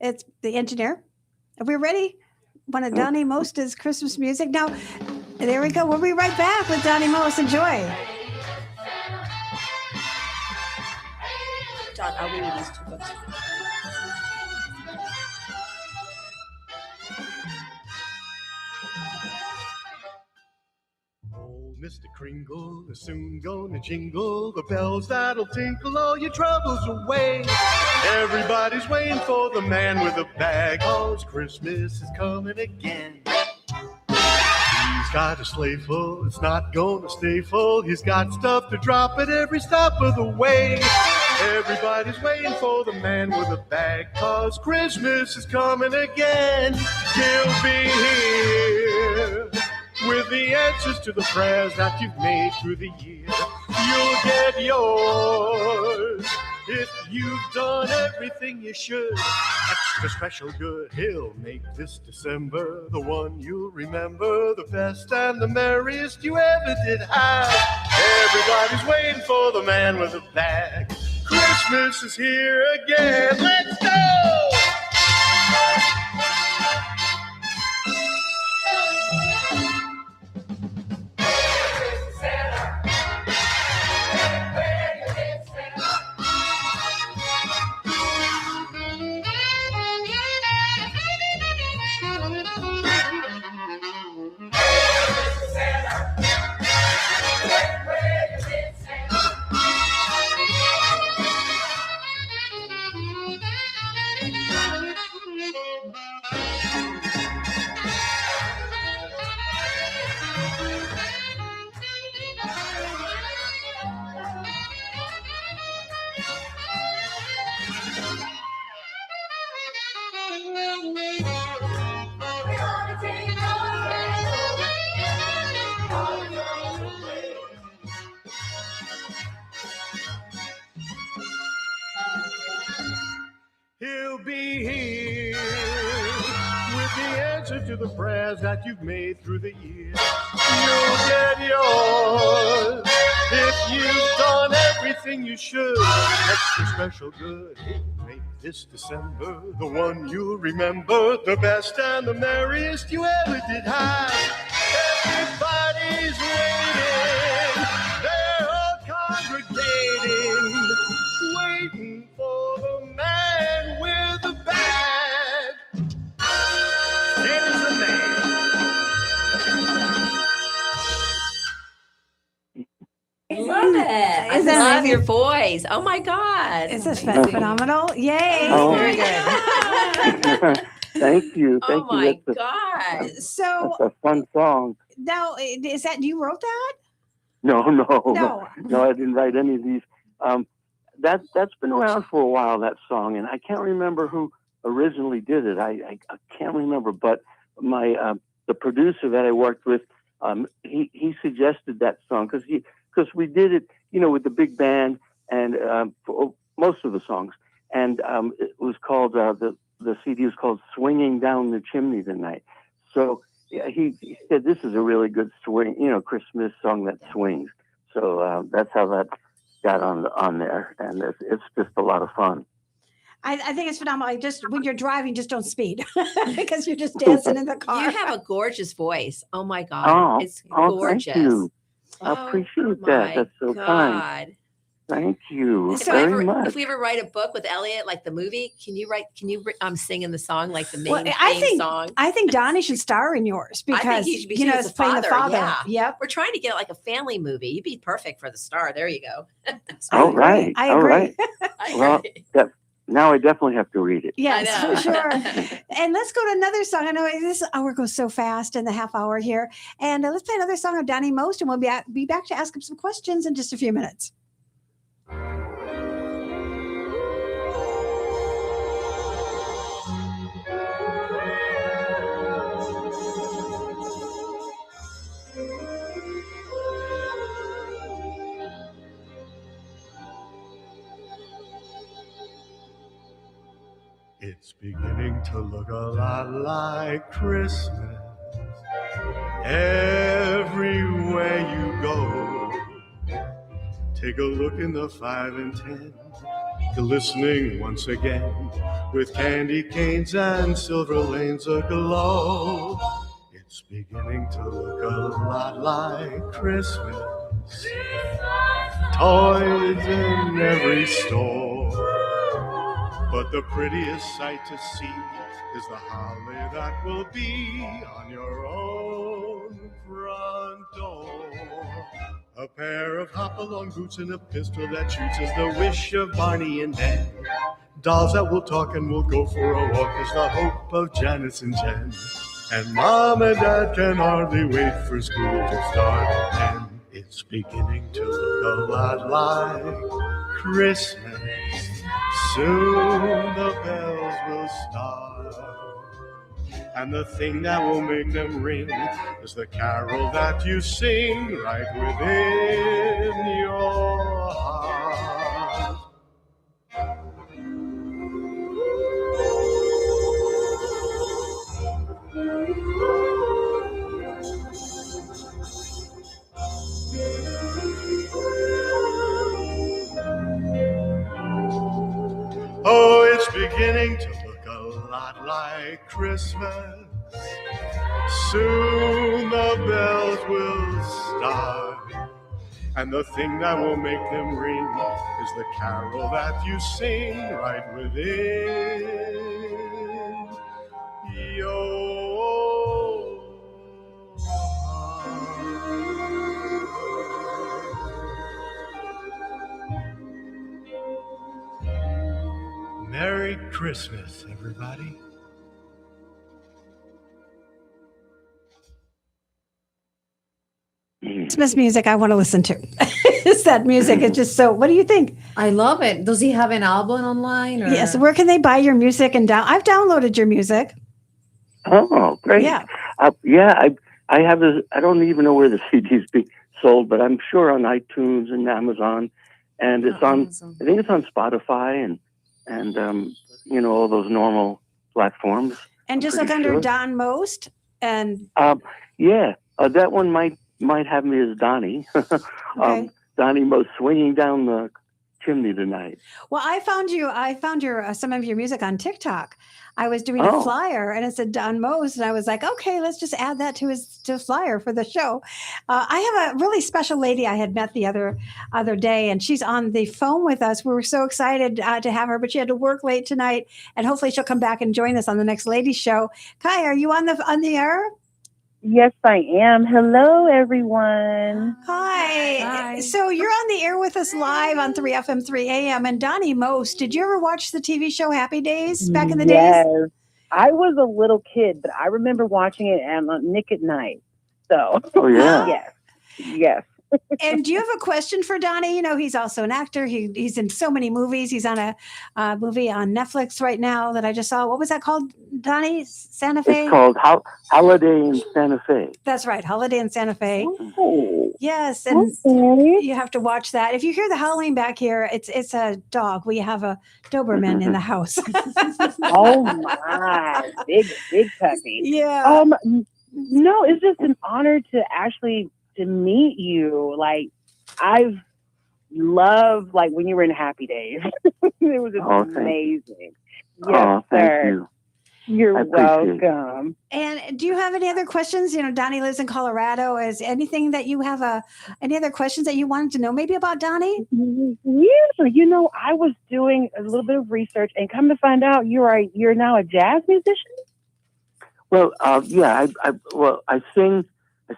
It's The Engineer. Are we ready? One of Donnie Most's Christmas music. Now, there we go. We'll be right back with Donnie Most. Enjoy. Don, I'll read these two books. Mr. Kringle is soon gonna jingle the bells that'll tinkle all your troubles away. Everybody's waiting for the man with the bag, 'cause Christmas is coming again. He's got a sleigh full, it's not gonna stay full. He's got stuff to drop at every stop of the way. Everybody's waiting for the man with a bag, 'cause Christmas is coming again. He'll be here with the answers to the prayers that you've made through the year. You'll get yours if you've done everything you should. Extra special good, he'll make this December the one you'll remember, the best and the merriest you ever did have. Everybody's waiting for the man with a bag. Christmas is here again. Let's go! He'll be here with the answer to the prayers that you've made through the years. You'll get yours if you've done everything you should. Extra special good, he'll make this December the one you'll remember, the best and the merriest you ever did have. Everybody's waiting, they're all congregating, waiting for the man with the bag. There's the man. Love it. I Isn't that love amazing? your voice. Oh my God. Is this phenomenal? Yay. Oh. Very good. Thank you. Oh Thank my you. God. So That's a fun song. now, is that you wrote that? No, No. I didn't write any of these. That's been around for a while, that song, and I can't remember who originally did it. I can't remember, but my the producer that I worked with, he suggested that song because we did it, you know, with the big band and for most of the songs, and it was called the CD was called "Swinging Down the Chimney Tonight." So yeah, he said this is a really good swing, you know, Christmas song that swings. So that's how that got on there, and it's just a lot of fun. I think it's phenomenal. Just when you're driving, just don't speed because you're just dancing in the car. You have a gorgeous voice. Oh my God. It's gorgeous. Thank you. I Oh, appreciate my that. That's so kind. God. Thank you If very much. If we ever write a book with Elliot, like the movie, can you sing in the song, like the main song? I think Donnie should star in yours because, I think he should be it's playing the father. Yeah. Yep. We're trying to get like a family movie. You'd be perfect for the star. There you go. All right. I agree. Well, now I definitely have to read it. Yes, for sure. And let's go to another song. I know this hour goes so fast in the half hour here. And let's play another song of Donnie Most, and we'll be back to ask him some questions in just a few minutes. It's beginning to look a lot like Christmas everywhere you go. Take a look in the 5 and 10, glistening once again with candy canes and silver lanes aglow. It's beginning to look a lot like Christmas. Toys in every store. But the prettiest sight to see is the holly that will be on your own front door. A pair of hop-along boots and a pistol that shoots is the wish of Barney and Dan. Dolls that will talk and will go for a walk is the hope of Janice and Jen. And Mom and Dad can hardly wait for school to start again. It's beginning to look a lot like Christmas. Soon the bells will start, and the thing that will make them ring is the carol that you sing right within your heart. Oh, it's beginning to look a lot like Christmas. Soon the bells will start, and the thing that will make them ring is the carol that you sing right within your heart. Merry Christmas, everybody. Christmas music I want to listen to. It's that music. It's just so, what do you think? I love it. Does he have an album online? Or? Yes. Where can they buy your music? And I've downloaded your music. Oh, great. Yeah. I have this, I don't even know where the CDs be sold, but I'm sure on iTunes and Amazon. And it's on, Amazon. I think it's on Spotify and all those normal platforms. And just look under Don Most and that one might have me as Donnie. Okay. Donnie Most swinging down the chimney tonight. Well, I found your some of your music on TikTok. I was doing a flyer and it said Don Most, and I was like, okay, let's just add that to his flyer for the show. I have a really special lady I had met the other day, and she's on the phone with us. We were so excited to have her, but she had to work late tonight, and hopefully she'll come back and join us on the next Ladies Show. Kai, are you on the air? Yes, I am. Hello, everyone. Hi. So you're on the air with us live on 3FM 3 AM. And Donnie Most, did you ever watch the TV show Happy Days back in the days? Yes. I was a little kid, but I remember watching it on Nick at Night. So, yes. And do you have a question for Donnie? He's also an actor. He's in so many movies. He's on a movie on Netflix right now that I just saw. What was that called, Donnie? Santa Fe? It's called Holiday in Santa Fe. That's right. Holiday in Santa Fe. Oh. Yes. And you have to watch that. If you hear the howling back here, it's a dog. We have a Doberman in the house. Oh, my. Big puppy. Yeah. No, it's just an honor to actually to meet you. Like, I've love like when you were in Happy Days. It was just amazing. Yes, thank you. You're welcome. And do you have any other questions? You know, Donnie lives in Colorado. Is anything that you have any other questions that you wanted to know maybe about Donnie? Yeah, you know, I was doing a little bit of research and come to find out you're now a jazz musician. Well, yeah, I sing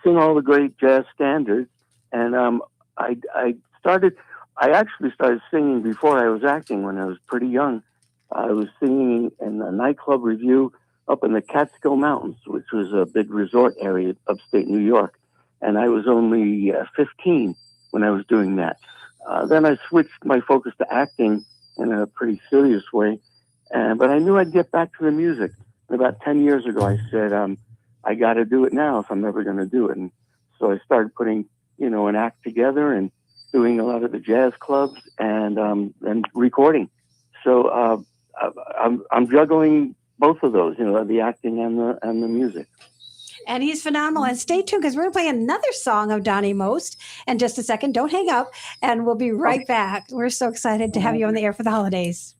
all the great jazz standards, and I actually started singing before I was acting when I was pretty young. I was singing in a nightclub review up in the Catskill Mountains, which was a big resort area upstate New York. And I was only 15 when I was doing that. Then I switched my focus to acting in a pretty serious way. But I knew I'd get back to the music. And about 10 years ago, I said, I got to do it now if I'm ever going to do it. And so I started putting, an act together and doing a lot of the jazz clubs and recording. So I'm juggling both of those, the acting and the music. And he's phenomenal. And stay tuned because we're going to play another song of Donnie Most in just a second. Don't hang up, and we'll be right back. We're so excited to have you on the air for the holidays.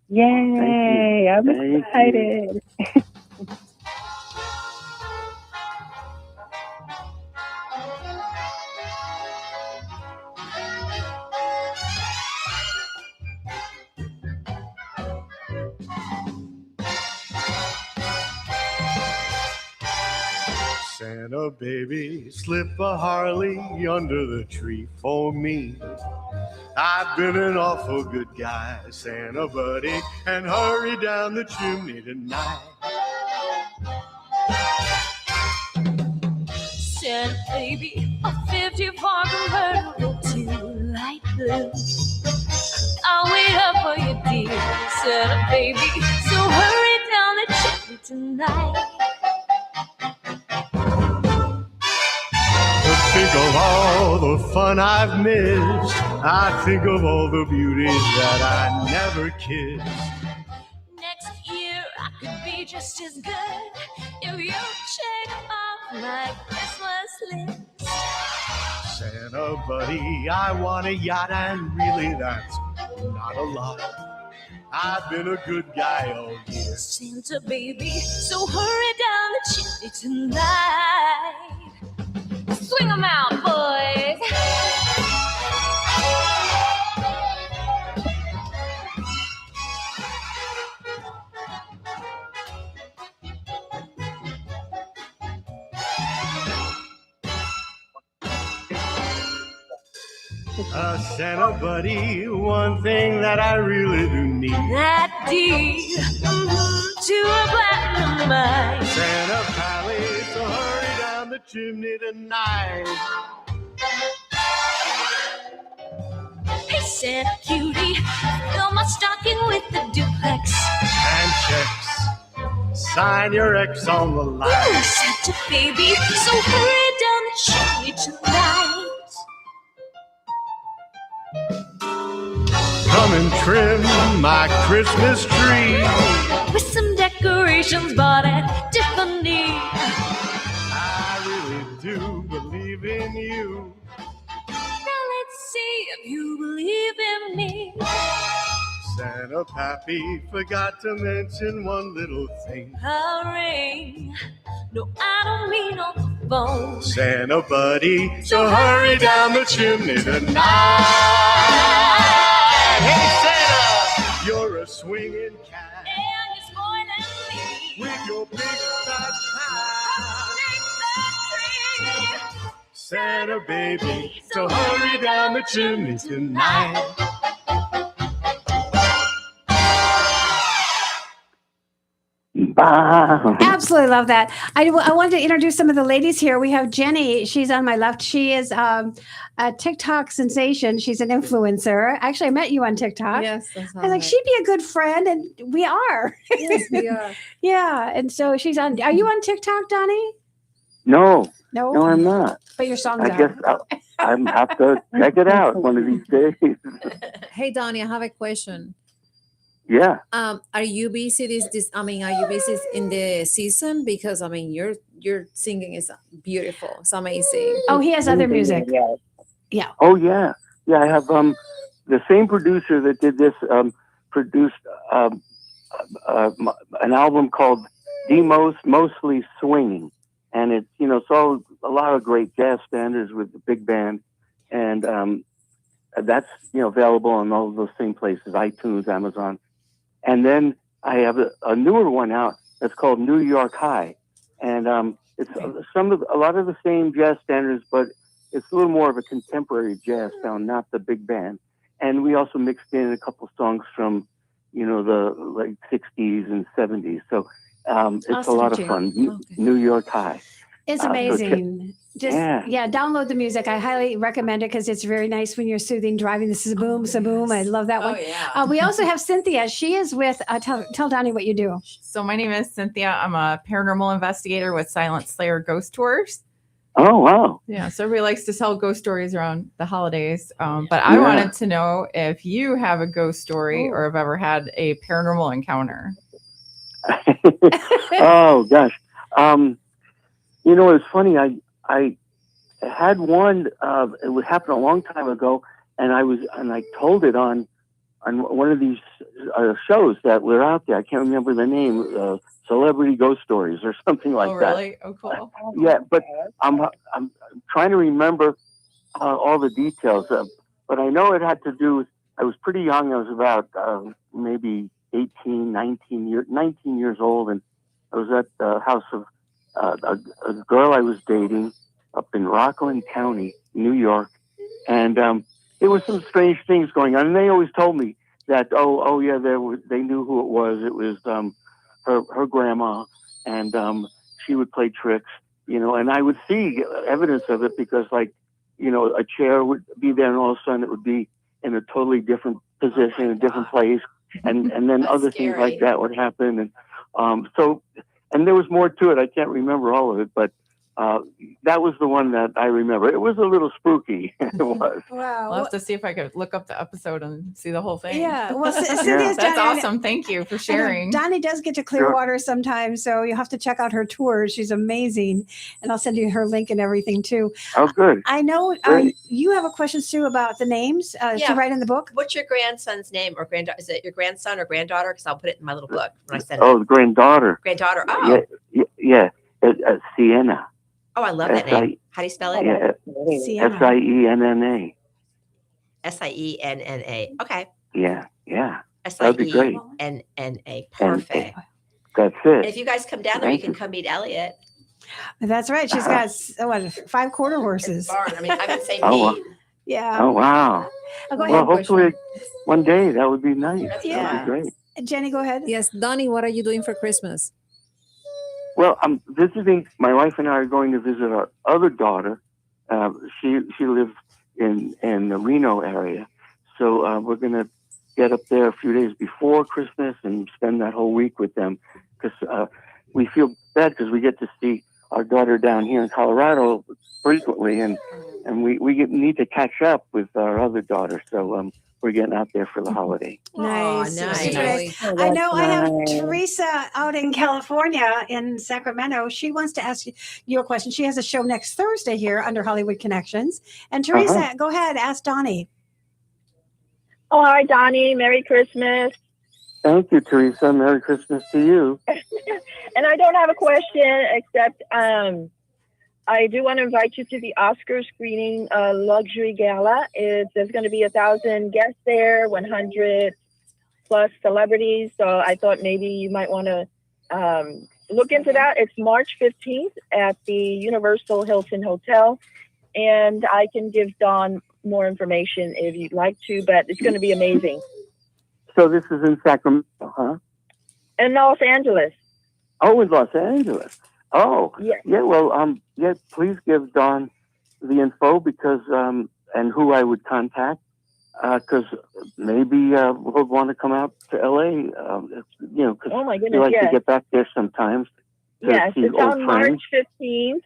Yay! I'm excited. Santa baby, slip a Harley under the tree for me. I've been an awful good guy, Santa buddy, and hurry down the chimney tonight. Santa baby, a 54 convertible to light blue. I'll wait up for you, dear Santa baby, so hurry down the chimney tonight. Think of all the fun I've missed. I think of all the beauties that I never kissed. Next year I could be just as good if you check off my Christmas list. Santa buddy, I want a yacht, and really that's not a lot. I've been a good guy all year. Santa baby, so hurry down the chimney tonight. Swing 'em out, boys. Santa buddy, one thing that I really do need. That deed to a platinum mine. Santa Pally, so hurry down the chimney tonight. Hey, Santa cutie, fill my stocking with the duplex. And checks, sign your X on the line. Ooh, Santa baby, so hurry down the chimney tonight. Come and trim my Christmas tree with some decorations bought at Tiffany. I really do believe in you. Now let's see if you believe in me. Santa Pappy forgot to mention one little thing. A ring. No, I don't mean on the phone. Santa buddy, so hurry down the chimney tonight. Hey Santa, you're a swinging cat. And you're more than me. With your big fat pie. Santa baby, so hurry down the chimney tonight. Absolutely love that. I wanted to introduce some of the ladies here. We have Jenny. She's on my left. She is a TikTok sensation. She's an influencer. Actually, I met you on TikTok. Yes, that's I was like, she'd be a good friend, and we are. Yes, we are. Yeah, and so she's on. Are you on TikTok, Donnie? No, I'm not. But your songs I guess I have to check it out one of these days. Hey, Donnie, I have a question. Yeah. Are you busy are you busy in the season? Because your singing is beautiful. It's amazing. Oh, he has other music. Yeah. Yeah. Oh yeah. I have the same producer that did this produced an album called Demos Mostly Swinging, and it's it's all a lot of great jazz standards with the big band, and that's available on all of those same places, iTunes, Amazon. And then I have a newer one out that's called New York High, and it's a lot of the same jazz standards, but it's a little more of a contemporary jazz sound, not the big band. And we also mixed in a couple songs from the late 60s and 70s. So it's Awesome, a lot of Jim. fun. Okay. New York High. It's So amazing. Download the music. I highly recommend it because it's very nice when you're soothing driving. This is boom, boom. I love that one. We also have Cynthia. She is with. Tell Donnie what you do. So my name is Cynthia. I'm a paranormal investigator with Silent Slayer Ghost Tours. Oh, wow. Yeah, so everybody likes to tell ghost stories around the holidays. But I wanted to know if you have a ghost story or have ever had a paranormal encounter. Oh, gosh. It's funny. I had one. It would happen a long time ago, and I told it on one of these shows that were out there. I can't remember the name. Celebrity Ghost Stories or something like that. Oh, really? Oh, cool. Yeah, but I'm trying to remember all the details. But I know it had to do with, I was pretty young. I was about maybe 18, 19 years old. And I was at the house of a girl I was dating up in Rockland County, New York. And there were some strange things going on. And they always told me that, they knew who it was. It was her grandma, and she would play tricks, and I would see evidence of it because, a chair would be there, and all of a sudden it would be in a totally different position, a different place, and then other things like that would happen, and and there was more to it. I can't remember all of it, but that was the one that I remember. It was a little spooky. It was. Wow. I'll have to see if I could look up the episode and see the whole thing. Yeah. Well, Cynthia's That's done it. awesome. Thank you for sharing. Donnie does get to Clearwater sometimes, so you'll have to check out her tours. She's amazing. And I'll send you her link and everything too. Oh, good. I know you have a question, Sue, about the names to write in the book. What's your grandson's name or granddaughter? Is it your grandson or granddaughter? Because I'll put it in my little book when I send it. Oh, the granddaughter. Granddaughter. Oh. Yeah. Sienna. Oh, I love that name. How do you spell it? Yeah. Sienna. Sienna. Okay. Yeah. That'd be great. Sienna. Perfect. That's it. And if you guys come down there, you can come meet Elliot. That's right. She's got 5 quarter horses. I mean, I would say Wow. Yeah. Oh, wow. Go ahead. Well, hopefully one day that would be nice. Yeah. That'd be great. Jenny, go ahead. Yes, Donnie, what are you doing for Christmas? Well, I'm visiting. My wife and I are going to visit our other daughter. She lives in the Reno area, so we're going to get up there a few days before Christmas and spend that whole week with them. Because we feel bad because we get to see our daughter down here in Colorado frequently, and we need to catch up with our other daughter. So we're getting out there for the holiday. Nice. Nice. I know I have Teresa out in California in Sacramento. She wants to ask you a question. She has a show next Thursday here under Hollywood Connections. And Teresa, go ahead, ask Donnie. Oh, hi, Donnie. Merry Christmas. Thank you, Teresa. Merry Christmas to you. And I don't have a question except I do want to invite you to the Oscar screening luxury gala. There's going to be 1,000 guests there, 100 plus celebrities. So I thought maybe you might want to look into that. It's March 15th at the Universal Hilton Hotel. And I can give Dawn more information if you'd like to, but it's going to be amazing. So this is in Sacramento, huh? In Los Angeles. Oh, in Los Angeles. Oh, yeah. Well, please give Dawn the info because and who I would contact because maybe we'll want to come out to LA. Because oh my goodness, we like to get back there sometimes. Yes, it's on March 15th.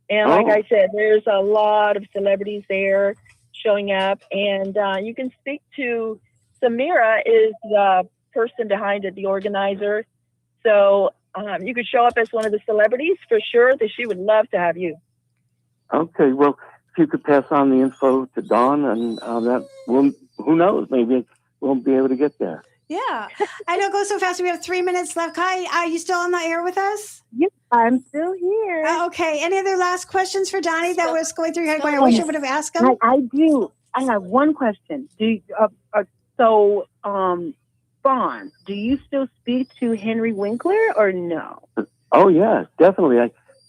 And like I said, there's a lot of celebrities there showing up, and you can speak to Samira is the person behind it, the organizer. So you could show up as one of the celebrities for sure. That she would love to have you. Okay, well, you could pass on the info to Dawn, and that will, who knows, maybe we'll be able to get there. Yeah. I know it goes so fast. We have 3 minutes left. Kai, are you still on the air with us? Yep, I'm still here. Okay. Any other last questions for Donnie that was going through your head? I wish I would have asked him. I do. I have one question. Fawn, do you still speak to Henry Winkler or no? Oh yeah, definitely.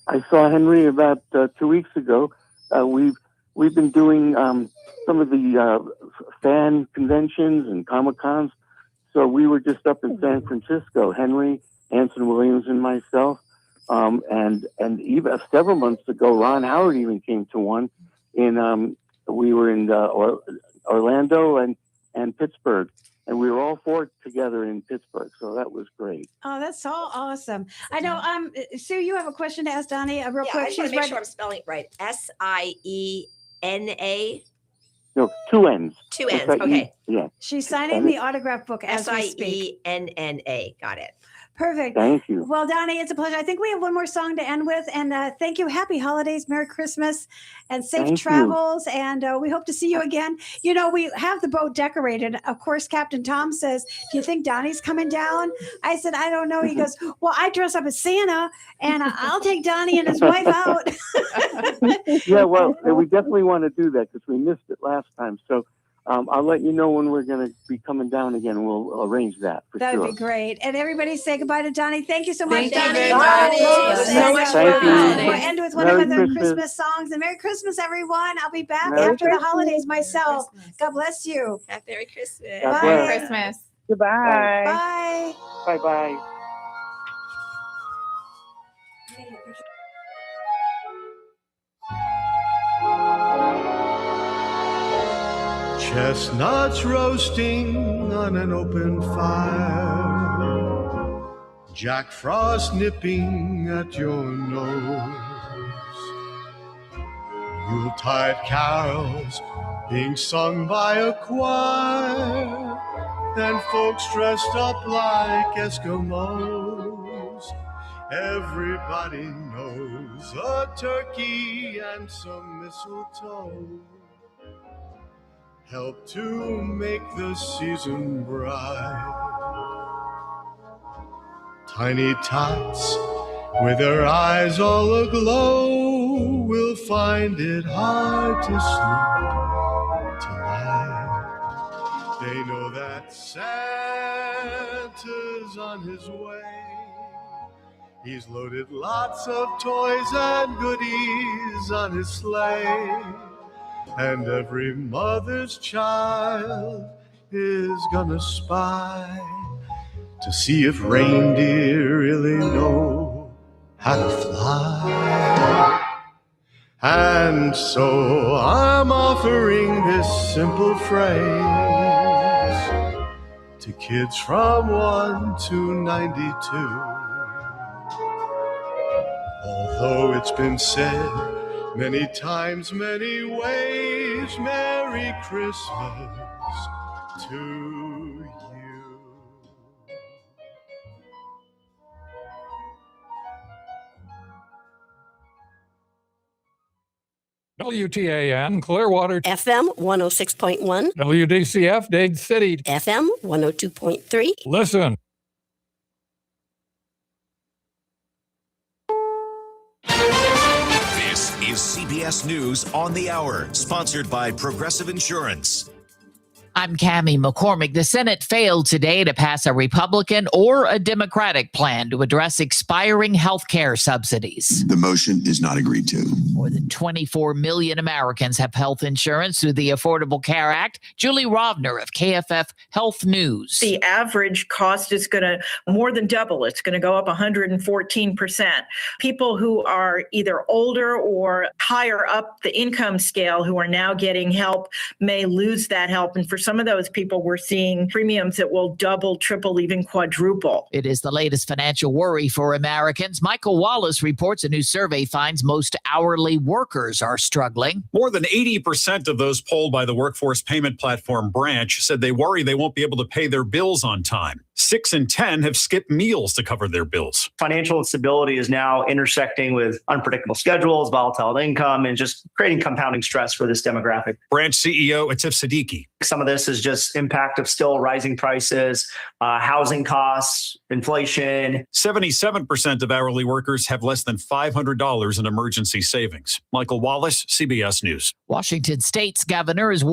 I saw Henry about 2 weeks ago. We've been doing some of the fan conventions and Comic-Cons. So we were just up in San Francisco, Henry, Anson Williams, and myself. And even several months ago, Ron Howard even came to one. We were in Orlando and Pittsburgh. And we were all four together in Pittsburgh, so that was great. Oh, that's so awesome! I know, Sue, you have a question to ask Donnie real quick. I just want to make sure I'm spelling it right. SIENA. No, 2 N's. 2 N's. Okay. Yeah. She's signing the autograph book as we speak. SIENNA. Got it. Perfect. Thank you. Well, Donnie, it's a pleasure. I think we have one more song to end with. And thank you. Happy holidays, Merry Christmas, and safe travels. And we hope to see you again. You know, we have the boat decorated. Of course, Captain Tom says, do you think Donnie's coming down? I said, I don't know. He goes, well, I dress up as Santa, and I'll take Donnie and his wife out. Yeah, well, we definitely want to do that because we missed it last time. So I'll let you know when we're going to be coming down again. We'll arrange that for That'd sure. be great. And everybody say goodbye to Donnie. Thank you so much, Thank Donnie. you, Donnie. So much Thank fun. you. We'll end with one Merry of the Christmas. Christmas songs. And Merry Christmas, everyone. I'll be back Merry after the holidays myself. God bless you. Merry Christmas. God Bye. bless. Merry Christmas. Goodbye. Bye. Bye-bye. Chestnuts roasting on an open fire, Jack Frost nipping at your nose, Yuletide carols being sung by a choir, and folks dressed up like Eskimos. Everybody knows a turkey and some mistletoe help to make the season bright. Tiny tots with their eyes all aglow will find it hard to sleep tonight. They know that Santa's on his way. He's loaded lots of toys and goodies on his sleigh. And every mother's child is gonna spy to see if reindeer really know how to fly. And so I'm offering this simple phrase to kids from 1 to 92. Although it's been said many times, many ways, Merry Christmas to you. WTAN, Clearwater. FM 106.1. WDCF, Dade City. FM 102.3. Listen. This is CBS News on the Hour, sponsored by Progressive Insurance. I'm Cammie McCormick. The Senate failed today to pass a Republican or a Democratic plan to address expiring health care subsidies. The motion is not agreed to. More than 24 million Americans have health insurance through the Affordable Care Act. Julie Rovner of KFF Health News. The average cost is going to more than double. It's going to go up 114%. People who are either older or higher up the income scale who are now getting help may lose that help. And for some of those people, we're seeing premiums that will double, triple, even quadruple. It is the latest financial worry for Americans. Michael Wallace reports a new survey finds most hourly workers are struggling. More than 80% of those polled by the workforce payment platform Branch said they worry they won't be able to pay their bills on time. 6 in 10 have skipped meals to cover their bills. Financial instability is now intersecting with unpredictable schedules, volatile income, and just creating compounding stress for this demographic. Branch CEO Atif Siddiqui. Some of this is just impact of still rising prices, housing costs, inflation. 77% of hourly workers have less than $500 in emergency savings. Michael Wallace, CBS News. Washington State's governor is